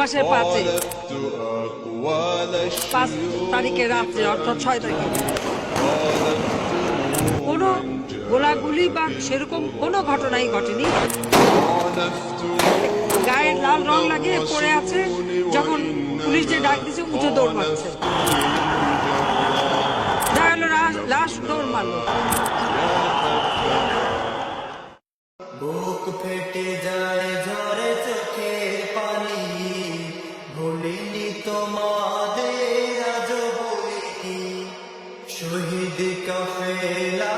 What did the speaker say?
মাসের 5 তারিখে রাত্রে, অর্থাৎ 6 তারিখে কোনো গোলাগুলি বা সেরকম কোনো ঘটনাই ঘটেনি। গায়ে লাল রং লাগিয়ে পড়ে আছে, যখন পুলিশ যে ডাক দিয়েছে উঠে দৌড় মারছে, লাশ দৌড় মারলো। বুক ফেটে যায় ঝরে চোখের পানি, ভুলিনি তোমাদের আজ বলিনি, শহীদ কাফেলা